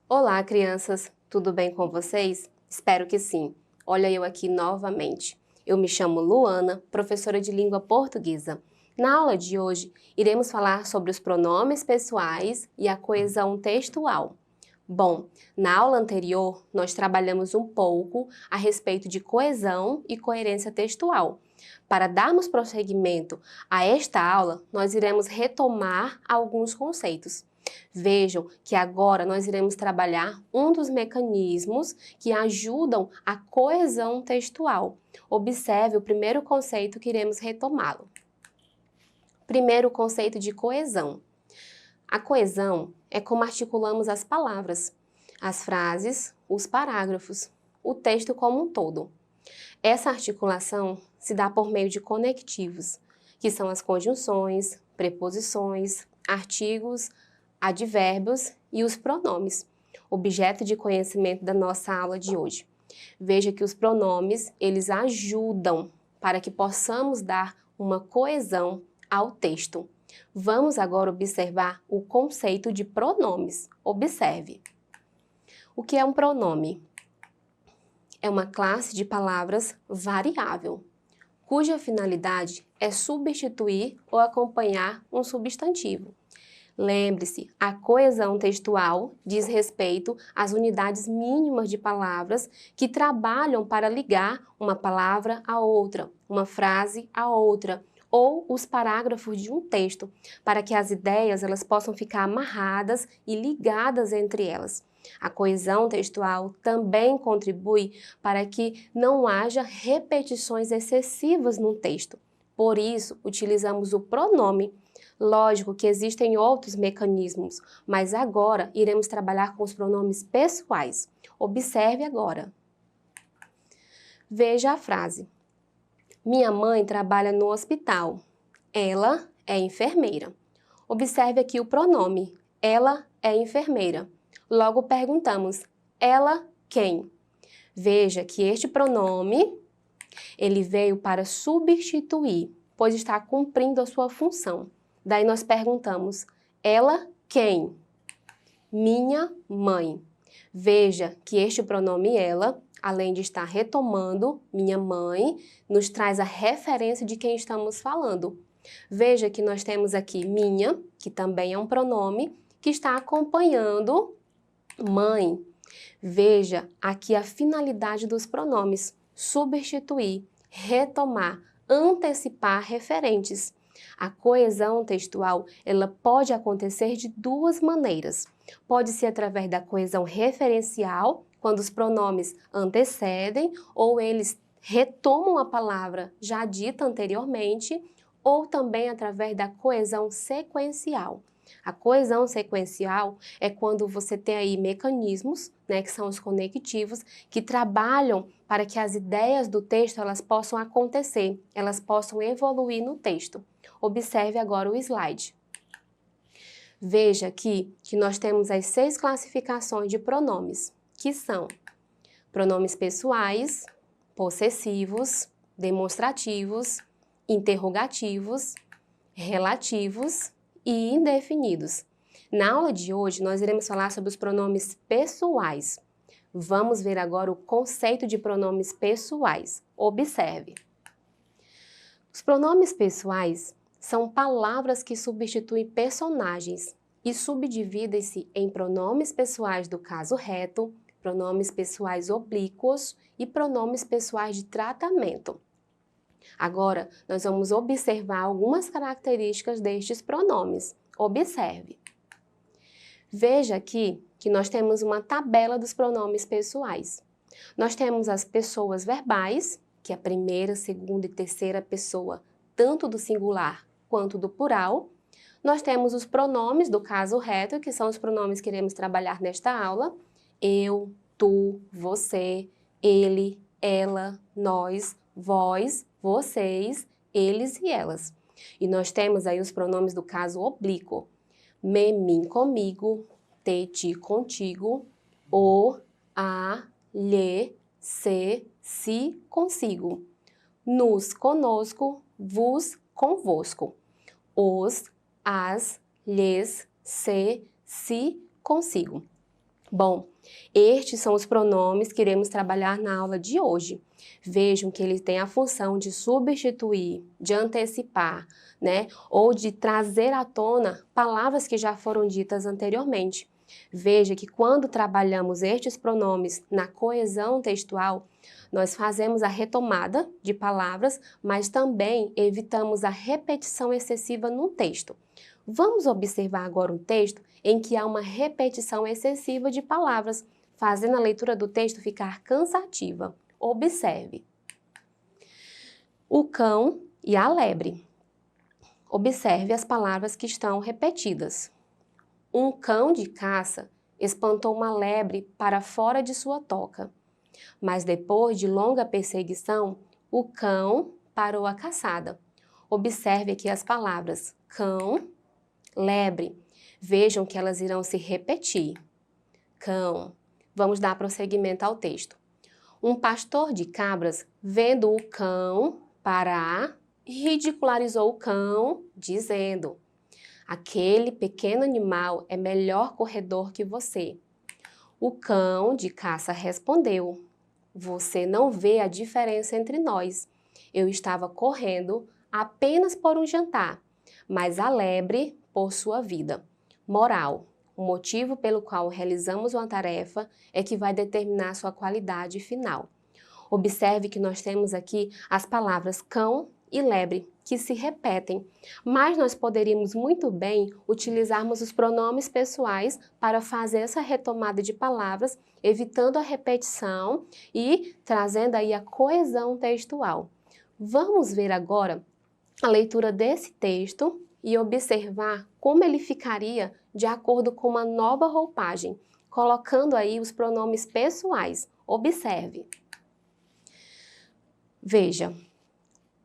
Olá, crianças! Tudo bem com vocês? Espero que sim. Olha eu aqui novamente. Eu me chamo Luana, professora de língua portuguesa. Na aula de hoje, iremos falar sobre os pronomes pessoais e a coesão textual. Bom, na aula anterior, nós trabalhamos um pouco a respeito de coesão e coerência textual. Para darmos prosseguimento a esta aula, nós iremos retomar alguns conceitos. Vejam que agora nós iremos trabalhar um dos mecanismos que ajudam a coesão textual. Observe o primeiro conceito que iremos retomá-lo. Primeiro conceito de coesão. A coesão é como articulamos as palavras, as frases, os parágrafos, o texto como um todo. Essa articulação se dá por meio de conectivos, que são as conjunções, preposições, artigos, advérbios e os pronomes, objeto de conhecimento da nossa aula de hoje. Veja que os pronomes, eles ajudam para que possamos dar uma coesão ao texto. Vamos agora observar o conceito de pronomes. Observe. O que é um pronome? É uma classe de palavras variável, cuja finalidade é substituir ou acompanhar um substantivo. Lembre-se, a coesão textual diz respeito às unidades mínimas de palavras que trabalham para ligar uma palavra a outra, uma frase a outra, ou os parágrafos de um texto, para que as ideias elas possam ficar amarradas e ligadas entre elas. A coesão textual também contribui para que não haja repetições excessivas no texto. Por isso, utilizamos o pronome. Lógico que existem outros mecanismos, mas agora iremos trabalhar com os pronomes pessoais. Observe agora. Veja a frase. Minha mãe trabalha no hospital. Ela é enfermeira. Observe aqui o pronome. Ela é enfermeira. Logo perguntamos, ela quem? Veja que este pronome, ele veio para substituir, pois está cumprindo a sua função. Daí nós perguntamos, ela quem? Minha mãe. Veja que este pronome ela, além de estar retomando minha mãe, nos traz a referência de quem estamos falando. Veja que nós temos aqui minha, que também é um pronome, que está acompanhando mãe. Veja aqui a finalidade dos pronomes, substituir, retomar, antecipar referentes. A coesão textual, ela pode acontecer de duas maneiras. Pode ser através da coesão referencial, quando os pronomes antecedem ou eles retomam a palavra já dita anteriormente, ou também através da coesão sequencial. A coesão sequencial é quando você tem aí mecanismos, que são os conectivos, que trabalham para que as ideias do texto elas possam acontecer, elas possam evoluir no texto. Observe agora o slide. Veja aqui que nós temos as 6 classificações de pronomes, que são pronomes pessoais, possessivos, demonstrativos, interrogativos, relativos e indefinidos. Na aula de hoje, nós iremos falar sobre os pronomes pessoais. Vamos ver agora o conceito de pronomes pessoais. Observe. Os pronomes pessoais são palavras que substituem personagens e subdividem-se em pronomes pessoais do caso reto, pronomes pessoais oblíquos e pronomes pessoais de tratamento. Agora, nós vamos observar algumas características destes pronomes. Observe. Veja aqui que nós temos uma tabela dos pronomes pessoais. Nós temos as pessoas verbais, que é a primeira, segunda e terceira pessoa, tanto do singular quanto do plural. Nós temos os pronomes do caso reto, que são os pronomes que iremos trabalhar nesta aula. Eu, tu, você, ele, ela, nós, vós, vocês, eles e elas. E nós temos aí os pronomes do caso oblíquo. Me, mim, comigo, te, ti, contigo, o, a, lhe, se, si, consigo. Nos, conosco, vos, convosco. Os, as, lhes, se, si, consigo. Bom, estes são os pronomes que iremos trabalhar na aula de hoje. Vejam que ele tem a função de substituir, de antecipar, né? Ou de trazer à tona palavras que já foram ditas anteriormente. Veja que quando trabalhamos estes pronomes na coesão textual, nós fazemos a retomada de palavras, mas também evitamos a repetição excessiva no texto. Vamos observar agora um texto em que há uma repetição excessiva de palavras, fazendo a leitura do texto ficar cansativa. Observe. O cão e a lebre. Observe as palavras que estão repetidas. Um cão de caça espantou uma lebre para fora de sua toca. Mas depois de longa perseguição, o cão parou a caçada. Observe aqui as palavras cão, lebre. Vejam que elas irão se repetir. Cão. Vamos dar prosseguimento ao texto. Um pastor de cabras, vendo o cão parar, ridicularizou o cão, dizendo: aquele pequeno animal é melhor corredor que você. O cão de caça respondeu: você não vê a diferença entre nós. Eu estava correndo apenas por um jantar, mas a lebre por sua vida. Moral: o motivo pelo qual realizamos uma tarefa é que vai determinar sua qualidade final. Observe que nós temos aqui as palavras cão e lebre, que se repetem, mas nós poderíamos muito bem utilizarmos os pronomes pessoais para fazer essa retomada de palavras, evitando a repetição e trazendo aí a coesão textual. Vamos ver agora a leitura desse texto e observar como ele ficaria de acordo com uma nova roupagem, colocando aí os pronomes pessoais. Observe. Veja,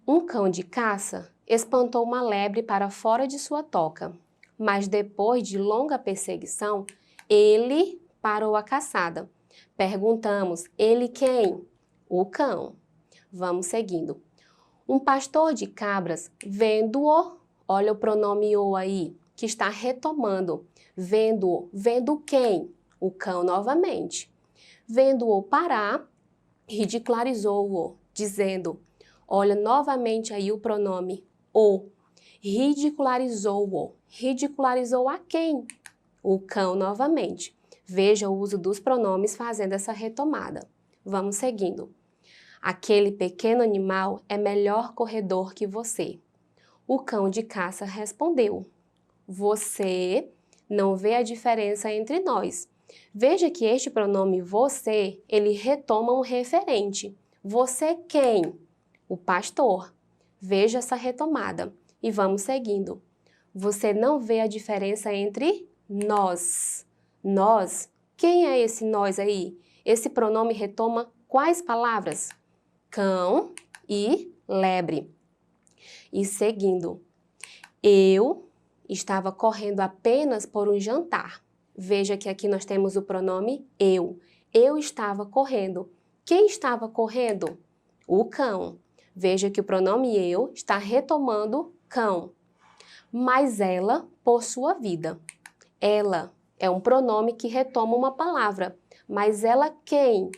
um cão de caça espantou uma lebre para fora de sua toca, mas depois de longa perseguição, ele parou a caçada. Perguntamos, ele quem? O cão. Vamos seguindo. Um pastor de cabras, vendo-o, olha o pronome o aí, que está retomando. Vendo-o, vendo quem? O cão novamente. Vendo-o parar, ridicularizou-o, dizendo, olha novamente aí o pronome o. Ridicularizou-o. Ridicularizou a quem? O cão novamente. Veja o uso dos pronomes fazendo essa retomada. Vamos seguindo. Aquele pequeno animal é melhor corredor que você. O cão de caça respondeu: você não vê a diferença entre nós. Veja que este pronome você, ele retoma um referente. Você quem? O pastor. Veja essa retomada e vamos seguindo. Você não vê a diferença entre nós. Nós. Quem é esse nós aí? Esse pronome retoma quais palavras? Cão e lebre. E seguindo. Eu estava correndo apenas por um jantar. Veja que aqui nós temos o pronome eu. Eu estava correndo. Quem estava correndo? O cão. Veja que o pronome eu está retomando cão. Mas ela por sua vida. Ela é um pronome que retoma uma palavra. Mas ela quem?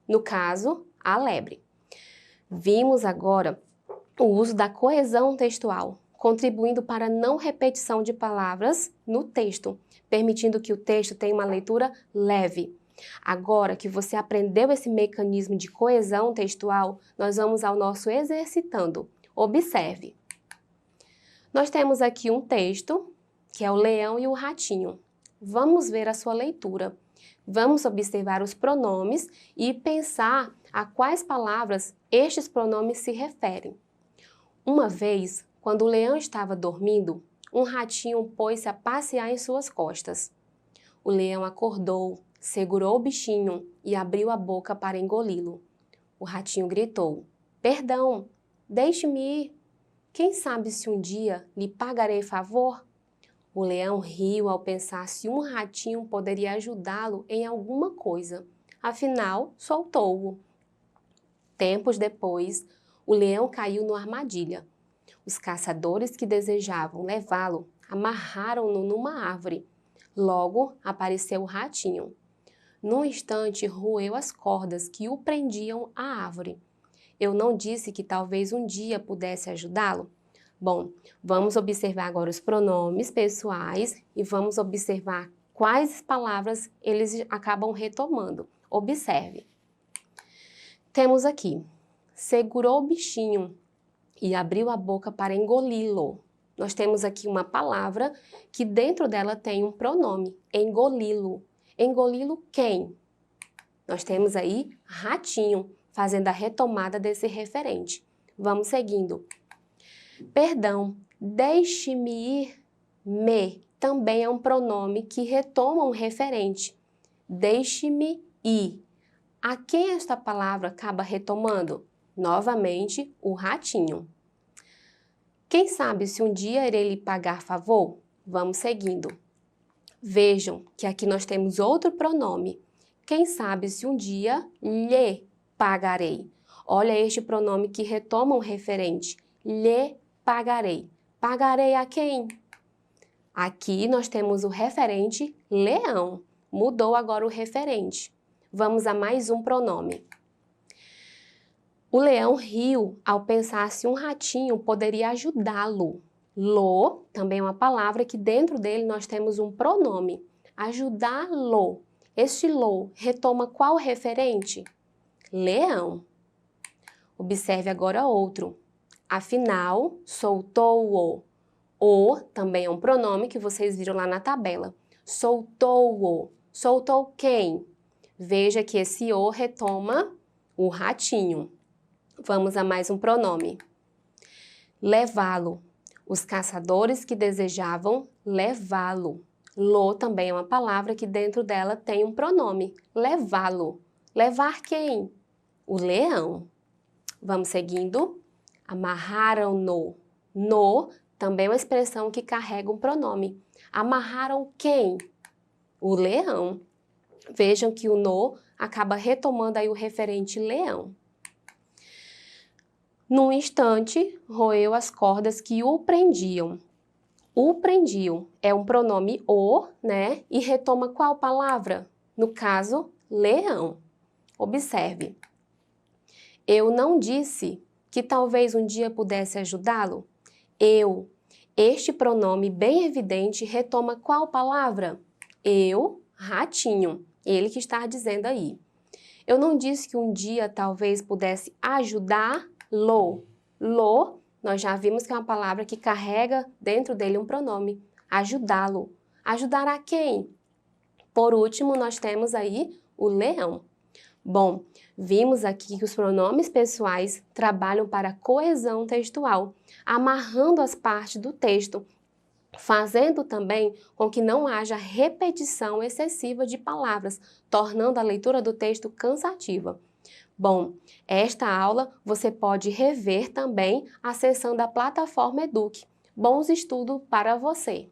No caso, a lebre. Vimos agora o uso da coesão textual, contribuindo para a não repetição de palavras no texto, permitindo que o texto tenha uma leitura leve. Agora que você aprendeu esse mecanismo de coesão textual, nós vamos ao nosso exercitando. Observe. Nós temos aqui um texto, que é o leão e o ratinho. Vamos ver a sua leitura. Vamos observar os pronomes e pensar a quais palavras estes pronomes se referem. Uma vez, quando o leão estava dormindo, um ratinho pôs-se a passear em suas costas. O leão acordou, segurou o bichinho e abriu a boca para engoli-lo. O ratinho gritou: perdão, deixe-me ir. Quem sabe se um dia lhe pagarei favor? O leão riu ao pensar se um ratinho poderia ajudá-lo em alguma coisa. Afinal, soltou-o. Tempos depois, o leão caiu numa armadilha. Os caçadores que desejavam levá-lo amarraram-no numa árvore. Logo apareceu o ratinho. Num instante, roeu as cordas que o prendiam à árvore. Eu não disse que talvez um dia pudesse ajudá-lo? Bom, vamos observar agora os pronomes pessoais e vamos observar quais palavras eles acabam retomando. Observe. Temos aqui, segurou o bichinho e abriu a boca para engoli-lo. Nós temos aqui uma palavra que dentro dela tem um pronome, engoli-lo. Engoli-lo quem? Nós temos aí ratinho, fazendo a retomada desse referente. Vamos seguindo. Perdão, deixe-me ir, me, também é um pronome que retoma um referente. Deixe-me ir. A quem esta palavra acaba retomando? Novamente, o ratinho. Quem sabe se um dia irei lhe pagar favor? Vamos seguindo. Vejam que aqui nós temos outro pronome. Quem sabe se um dia lhe pagarei? Olha este pronome que retoma um referente. Lhe pagarei. Pagarei a quem? Aqui nós temos o referente leão. Mudou agora o referente. Vamos a mais um pronome. O leão riu ao pensar se um ratinho poderia ajudá-lo. Lo também é uma palavra que dentro dele nós temos um pronome. Ajudá-lo. Este lo retoma qual referente? Leão. Observe agora outro. Afinal, soltou-o. O também é um pronome que vocês viram lá na tabela. Soltou-o. Soltou quem? Veja que esse o retoma o ratinho. Vamos a mais um pronome. Levá-lo. Os caçadores que desejavam levá-lo. Lo também é uma palavra que dentro dela tem um pronome. Levá-lo. Levar quem? O leão. Vamos seguindo. Amarraram-no. No também é uma expressão que carrega um pronome. Amarraram quem? O leão. Vejam que o no acaba retomando aí o referente leão. Num instante, roeu as cordas que o prendiam. O prendiam é um pronome o, né? E retoma qual palavra? No caso, leão. Observe. Eu não disse que talvez um dia pudesse ajudá-lo? Eu. Este pronome bem evidente retoma qual palavra? Eu, ratinho. Ele que está dizendo aí. Eu não disse que um dia talvez pudesse ajudá-lo. Lo, nós já vimos que é uma palavra que carrega dentro dele um pronome. Ajudá-lo. Ajudar a quem? Por último, nós temos aí o leão. Bom, vimos aqui que os pronomes pessoais trabalham para a coesão textual, amarrando as partes do texto, fazendo também com que não haja repetição excessiva de palavras, tornando a leitura do texto cansativa. Bom, esta aula você pode rever também acessando a plataforma Eduque. Bons estudos para você!